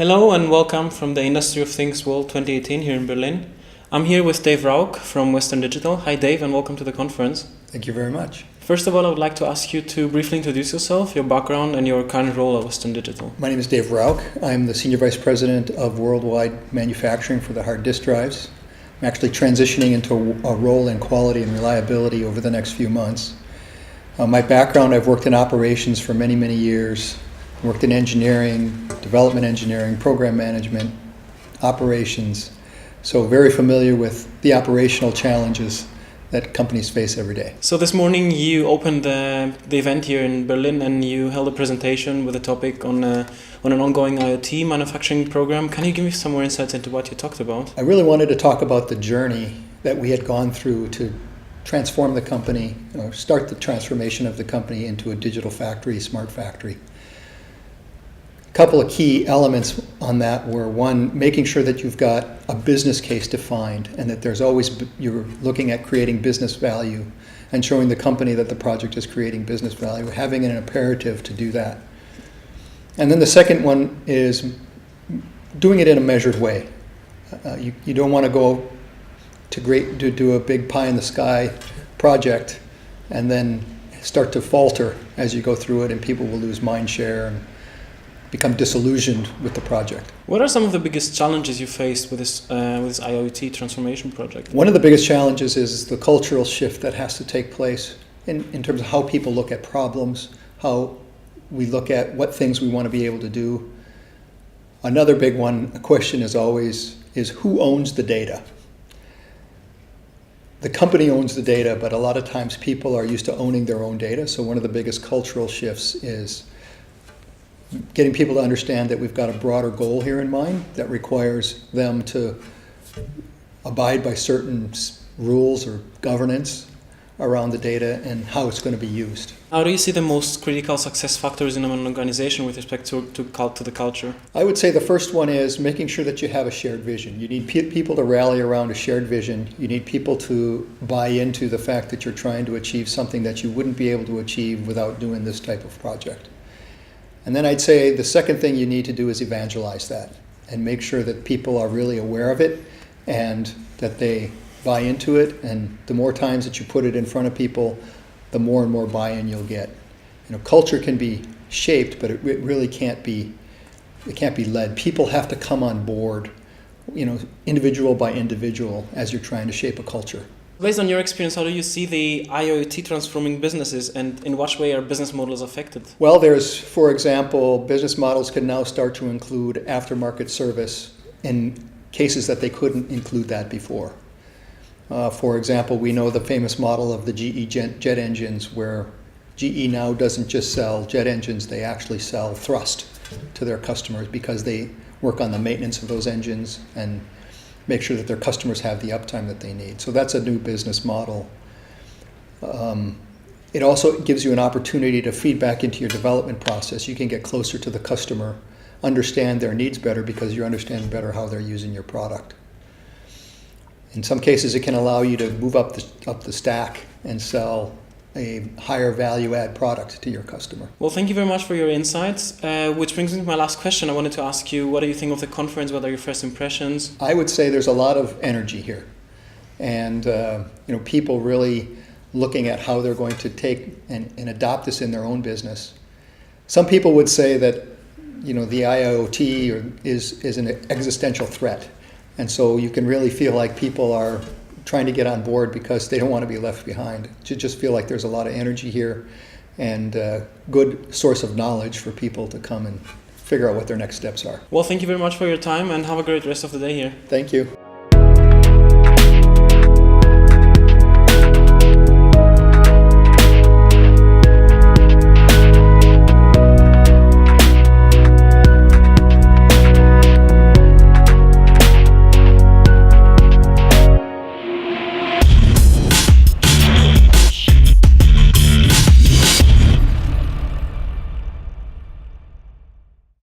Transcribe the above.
Hello and welcome from the Industry of Things World 2018 here in Berlin. I'm here with Dave Rauch from WesternDigital. Hi Dave, and welcome to the conference. Thank you very much. First of all, I would like to ask you to briefly introduce yourself, your background and your current role at WesternDigital. My name is Dave Rauch. I'm the Senior Vice President of Worldwide Manufacturing for the hard disk drives. I'm actually transitioning into a role in quality and reliability over the next few months. My background, I've worked in operations for many, many years. Worked in engineering, development engineering, program management, operations. So very familiar with the operational challenges that companies face every day. So this morning you opened the event here in Berlin and you held a presentation with a topic on an ongoing IoT manufacturing program. Can you give me some more insights into what you talked about? I really wanted to talk about the journey that we had gone through to transform the company, or start the transformation of the company into a digital factory, smart factory. A couple of key elements on that were, one, making sure that you've got a business case defined and that there's always, you're looking at creating business value and showing the company that the project is creating business value, having an imperative to do that. And then the second one is doing it in a measured way. You don't want to go to do a big pie in the sky project and then start to falter as you go through it, and people will lose mind share and become disillusioned with the project. What are some of the biggest challenges you faced with this IoT transformation project? One of the biggest challenges is the cultural shift that has to take place in terms of how people look at problems, how we look at what things we want to be able to do. Another big one, a question is always, is who owns the data? The company owns the data, but a lot of times people are used to owning their own data. So one of the biggest cultural shifts is getting people to understand that we've got a broader goal here in mind that requires them to abide by certain rules or governance around the data and how it's going to be used. How do you see the most critical success factors in an organization with respect to the culture? I would say the first one is making sure that you have a shared vision. You need people to rally around a shared vision. You need people to buy into the fact that you're trying to achieve something that you wouldn't be able to achieve without doing this type of project. And then I'd say the second thing you need to do is evangelize that and make sure that people are really aware of it and that they buy into it. And the more times that you put it in front of people, the more and more buy-in you'll get. You know, culture can be shaped, but it really can't be led. People have to come on board, you know, individual by individual as you're trying to shape a culture. Based on your experience, how do you see the IoT transforming businesses, and in what way are business models affected? Well, there's, for example, business models can now start to include aftermarket service in cases that they couldn't include that before. For example, we know the famous model of the GE jet engines, where GE now doesn't just sell jet engines, they actually sell thrust to their customers because they work on the maintenance of those engines and make sure that their customers have the uptime that they need. So that's a new business model. It also gives you an opportunity to feed back into your development process. You can get closer to the customer, understand their needs better because you understand better how they're using your product. In some cases, it can allow you to move up the stack and sell a higher value add product to your customer. Well, thank you very much for your insights, which brings me to my last question. I wanted to ask you, what do you think of the conference? What are your first impressions? I would say there's a lot of energy here, and you know, people really looking at how they're going to take and adopt this in their own business. Some people would say that, you know, the IoT is an existential threat, and so you can really feel like people are trying to get on board because they don't want to be left behind. You just feel like there's a lot of energy here and a good source of knowledge for people to come and figure out what their next steps are. Well, thank you very much for your time and have a great rest of the day here. Thank you.